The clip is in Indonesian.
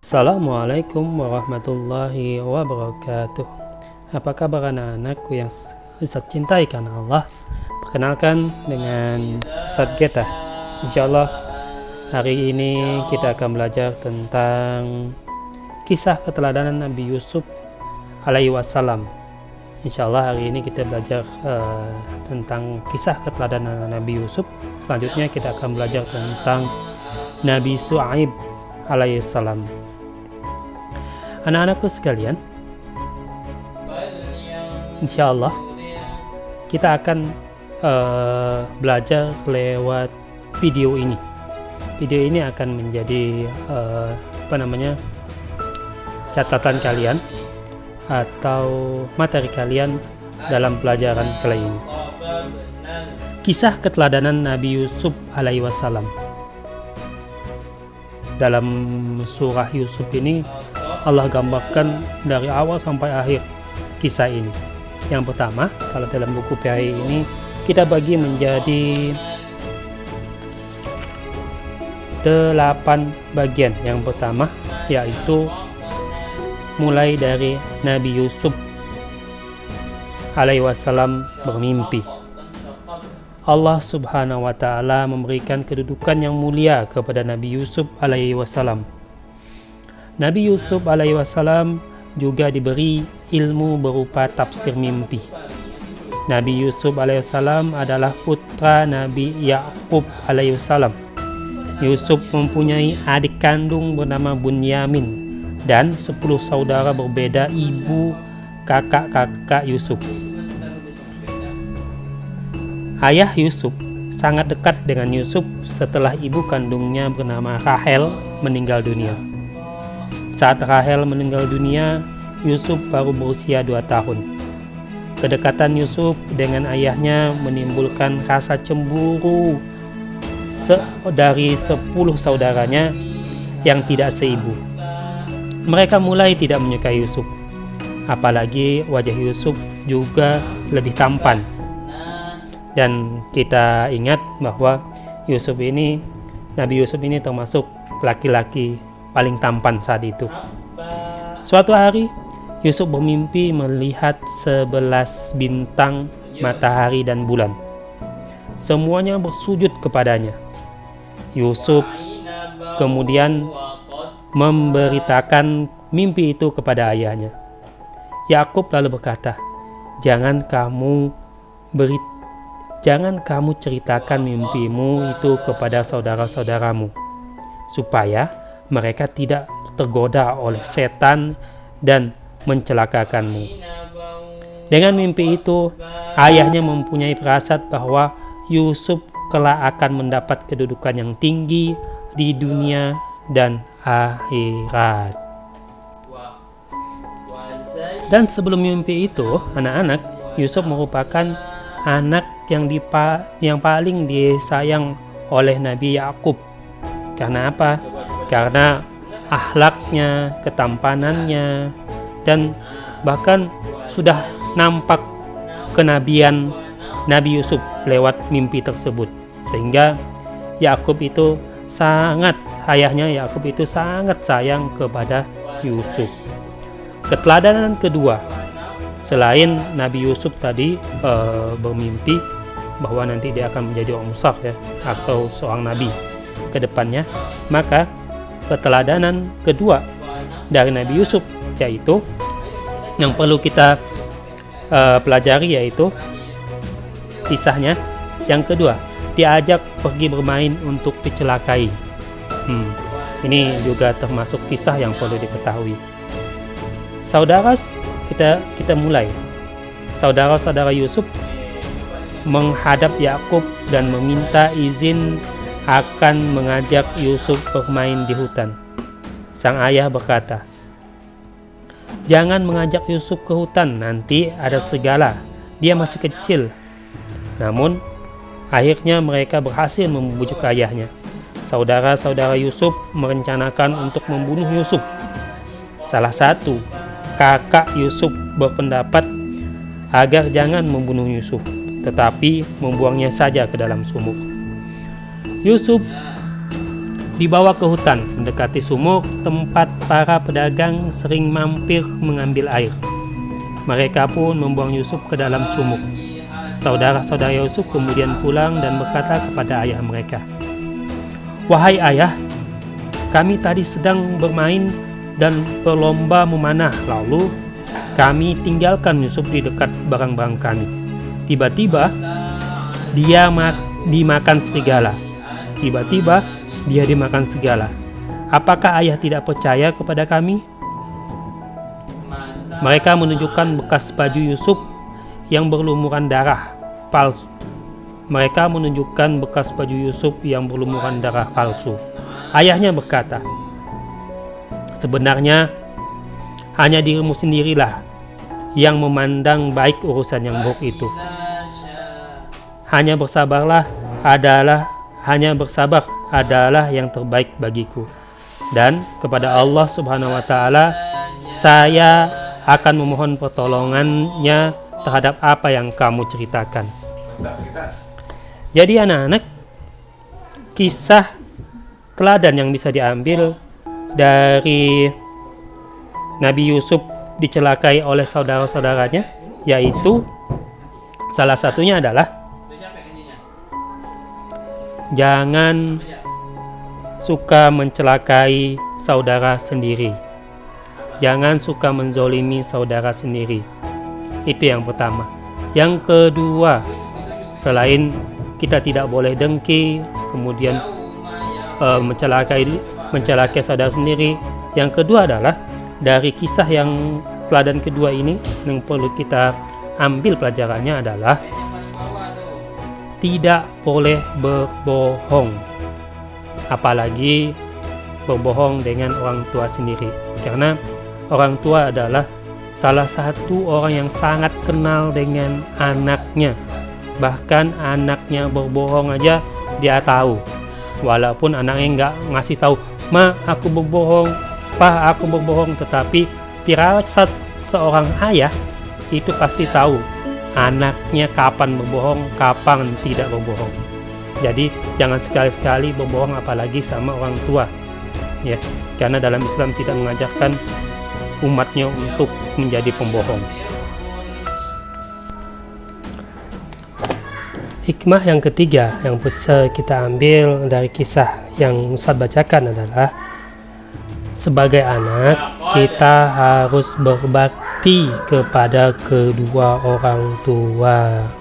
Assalamualaikum warahmatullahi wabarakatuh. Apa kabar anak-anakku yang Ustaz cintai karena Allah? Perkenalkan dengan Ustaz Geta. Insyaallah hari ini kita akan belajar tentang kisah keteladanan Nabi Yusuf alaihi wassalam. Insyaallah hari ini kita belajar tentang kisah keteladanan Nabi Yusuf. Selanjutnya kita akan belajar tentang Nabi Shu'aib alaihi salam. Anak-anakku sekalian, insyaallah kita akan belajar lewat video ini. Video ini akan menjadi catatan kalian atau materi kalian dalam pelajaran kali ini. Kisah keteladanan Nabi Yusuf alaihi wassalam. Dalam surah Yusuf ini Allah gambarkan dari awal sampai akhir kisah ini. Yang pertama, kalau dalam buku PAI ini kita bagi menjadi 8 bagian. Yang pertama yaitu mulai dari Nabi Yusuf alaihi wassalam bermimpi. Allah subhanahu wa ta'ala memberikan kedudukan yang mulia kepada Nabi Yusuf alaihi wassalam. Nabi Yusuf alaihi wassalam juga diberi ilmu berupa tafsir mimpi. Nabi Yusuf alaihi wassalam adalah putra Nabi Yakub alaihi wassalam. Yusuf mempunyai adik kandung bernama Bunyamin dan 10 saudara berbeda ibu kakak Yusuf. Ayah Yusuf sangat dekat dengan Yusuf setelah ibu kandungnya bernama Rahel meninggal dunia. Saat Rahel meninggal dunia, Yusuf baru berusia 2 tahun. Kedekatan Yusuf dengan ayahnya menimbulkan rasa cemburu dari 10 saudaranya yang tidak seibu. Mereka mulai tidak menyukai Yusuf. Apalagi wajah Yusuf juga lebih tampan. Dan kita ingat bahwa Nabi Yusuf ini termasuk laki-laki paling tampan saat itu. Suatu hari Yusuf bermimpi melihat 11 bintang, matahari dan bulan. Semuanya bersujud kepadanya. Yusuf kemudian memberitakan mimpi itu kepada ayahnya. Yakub lalu berkata, Jangan kamu ceritakan mimpimu itu kepada saudara-saudaramu, supaya mereka tidak tergoda oleh setan dan mencelakakanmu. Dengan mimpi itu, ayahnya mempunyai firasat bahwa Yusuf kelak akan mendapat kedudukan yang tinggi di dunia dan akhirat. Dan sebelum mimpi itu, anak-anak, Yusuf merupakan anak yang paling disayang oleh Nabi Yakub. Karena apa? Karena akhlaknya, ketampanannya, dan bahkan sudah nampak kenabian Nabi Yusuf lewat mimpi tersebut. Sehingga ayahnya Yakub itu sangat sayang kepada Yusuf. Keteladanan kedua, selain Nabi Yusuf tadi bermimpi bahwa nanti dia akan menjadi orang besar atau seorang nabi ke depannya, maka keteladanan kedua dari Nabi Yusuf yaitu yang perlu kita pelajari yaitu kisahnya. Yang kedua, diajak pergi bermain untuk dicelakai. Ini juga termasuk kisah yang perlu diketahui. Kita mulai. Saudara-saudara Yusuf menghadap Yakub dan meminta izin akan mengajak Yusuf bermain di hutan. Sang ayah berkata, Jangan mengajak Yusuf ke hutan, nanti ada serigala, dia masih kecil. Namun, akhirnya mereka berhasil membujuk ayahnya. Saudara-saudara Yusuf merencanakan untuk membunuh Yusuf. Salah satu kakak Yusuf berpendapat agar jangan membunuh Yusuf, tetapi membuangnya saja ke dalam sumur. Yusuf dibawa ke hutan mendekati sumur tempat para pedagang sering mampir mengambil air. Mereka pun membuang Yusuf ke dalam sumur. Saudara-saudara Yusuf kemudian pulang dan berkata kepada ayah mereka, "Wahai ayah, kami tadi sedang bermain dan berlomba memanah, lalu kami tinggalkan Yusuf di dekat barang-barang kami. Tiba-tiba dia dimakan serigala. Apakah ayah tidak percaya kepada kami?" Mereka menunjukkan bekas baju Yusuf yang berlumuran darah palsu. Ayahnya berkata, "Sebenarnya hanya dirimu sendirilah yang memandang baik urusan yang buruk itu. Hanya bersabar adalah yang terbaik bagiku. Dan kepada Allah Subhanahu wa Ta'ala saya akan memohon pertolongannya terhadap apa yang kamu ceritakan." Jadi anak-anak, kisah teladan yang bisa diambil dari Nabi Yusuf dicelakai oleh saudara-saudaranya, yaitu salah satunya adalah jangan suka mencelakai saudara sendiri. Jangan suka menzolimi saudara sendiri. Itu yang pertama. Yang kedua, selain kita tidak boleh dengki, kemudian mencelakai saudara sendiri, yang kedua adalah dari kisah yang teladan kedua ini yang perlu kita ambil pelajarannya adalah tidak boleh berbohong, apalagi berbohong dengan orang tua sendiri, karena orang tua adalah salah satu orang yang sangat kenal dengan anaknya. Bahkan anaknya berbohong aja dia tahu, walaupun anaknya nggak ngasih tahu, "Ma, aku berbohong, Pa, aku berbohong," tetapi firasat seorang ayah itu pasti tahu anaknya kapan berbohong, kapan tidak berbohong. Jadi jangan sekali-sekali berbohong, apalagi sama orang tua, ya, karena dalam Islam tidak mengajarkan umatnya untuk menjadi pembohong. Hikmah yang ketiga yang bisa kita ambil dari kisah yang Ustadz bacakan adalah sebagai anak kita harus berbakti kepada kedua orang tua.